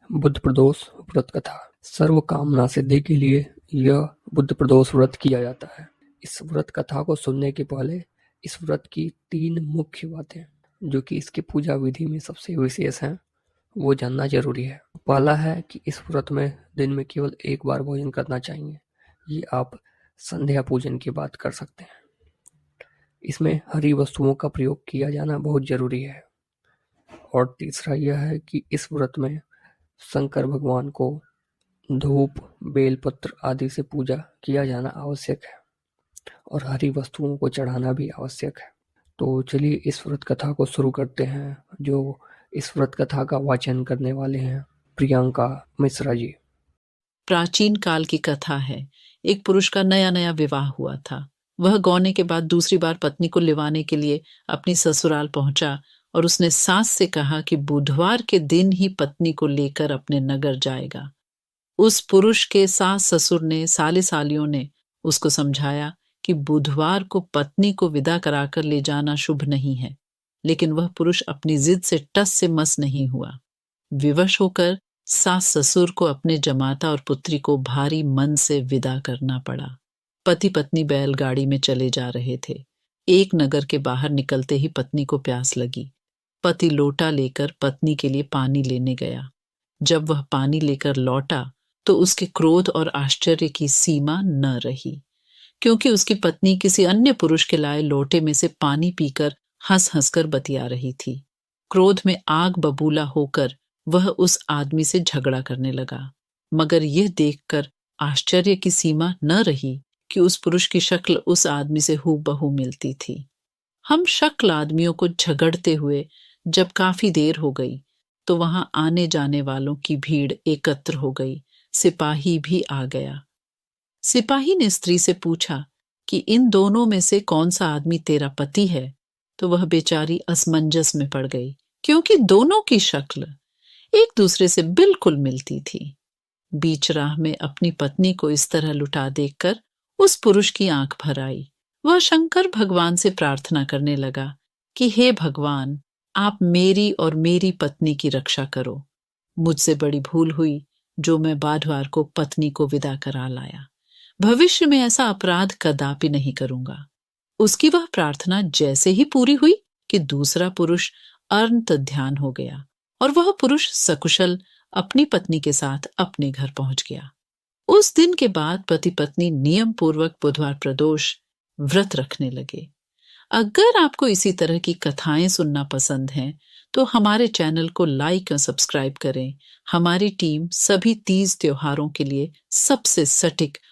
बुध प्रदोष व्रत कथा। सर्व कामना सिद्धि के लिए यह बुध प्रदोष व्रत किया जाता है। इस व्रत कथा को सुनने के पहले इस व्रत की 3 मुख्य बातें जो कि इसकी पूजा विधि में सबसे विशेष हैं वो जानना जरूरी है। पहला है कि इस व्रत में दिन में केवल एक बार भोजन करना चाहिए। ये आप संध्या पूजन के बाद कर सकते हैं। इसमें हरी वस्तुओं का प्रयोग किया जाना बहुत जरूरी है। और तीसरा यह है कि इस व्रत में शंकर भगवान को धूप, बेलपत्र आदि से पूजा किया जाना आवश्यक है और हरी वस्तुओं को चढ़ाना भी आवश्यक है। तो चलिए इस व्रत कथा को शुरू करते हैं। जो इस व्रत कथा का वाचन करने वाले हैं प्रियंका मिश्रा जी। प्राचीन काल की कथा है। एक पुरुष का नया नया विवाह हुआ था। वह गौने के बाद दूसरी बार पत्नी को लिवाने के लिए अपनी ससुराल पहुंचा और उसने सास से कहा कि बुधवार के दिन ही पत्नी को लेकर अपने नगर जाएगा। उस पुरुष के सास ससुर ने, साले सालियों ने उसको समझाया कि बुधवार को पत्नी को विदा कराकर ले जाना शुभ नहीं है, लेकिन वह पुरुष अपनी जिद से टस से मस नहीं हुआ। विवश होकर सास ससुर को अपने जमाता और पुत्री को भारी मन से विदा करना पड़ा। पति पत्नी बैलगाड़ी में चले जा रहे थे। एक नगर के बाहर निकलते ही पत्नी को प्यास लगी। पति लोटा लेकर पत्नी के लिए पानी लेने गया। जब वह पानी लेकर लौटा तो उसके क्रोध और आश्चर्य की सीमा न रही, क्योंकि उसकी पत्नी किसी अन्य पुरुष के लाए लोटे में से पानी पीकर हंस हंसकर बतिया रही थी। क्रोध में आग बबूला होकर वह उस आदमी से झगड़ा करने लगा, मगर यह देखकर आश्चर्य की सीमा न रही कि उस पुरुष की शक्ल उस आदमी से हूबहू मिलती थी। हम शक्ल आदमियों को झगड़ते हुए जब काफी देर हो गई तो वहां आने जाने वालों की भीड़ एकत्र हो गई। सिपाही भी आ गया। सिपाही ने स्त्री से पूछा कि इन दोनों में से कौन सा आदमी तेरा पति है? तो वह बेचारी असमंजस में पड़ गई, क्योंकि दोनों की शक्ल एक दूसरे से बिल्कुल मिलती थी। बीच राह में अपनी पत्नी को इस तरह लुटा देखकर उस पुरुष की आंख भर आई। वह शंकर भगवान से प्रार्थना करने लगा कि हे भगवान, आप मेरी और मेरी पत्नी की रक्षा करो। मुझसे बड़ी भूल हुई जो मैं बाढ़वार को पत्नी को विदा करा लाया। भविष्य में ऐसा अपराध कदापि नहीं करूंगा। उसकी वह प्रार्थना जैसे ही पूरी हुई कि दूसरा पुरुष अंत ध्यान हो गया और वह पुरुष सकुशल अपनी पत्नी के साथ अपने घर पहुंच गया। उस दिन के बाद पति पत्नी नियम पूर्वक बुधवार प्रदोष व्रत रखने लगे। अगर आपको इसी तरह की कथाएं सुनना पसंद हैं तो हमारे चैनल को लाइक और सब्सक्राइब करें। हमारी टीम सभी तीज त्योहारों के लिए सबसे सटीक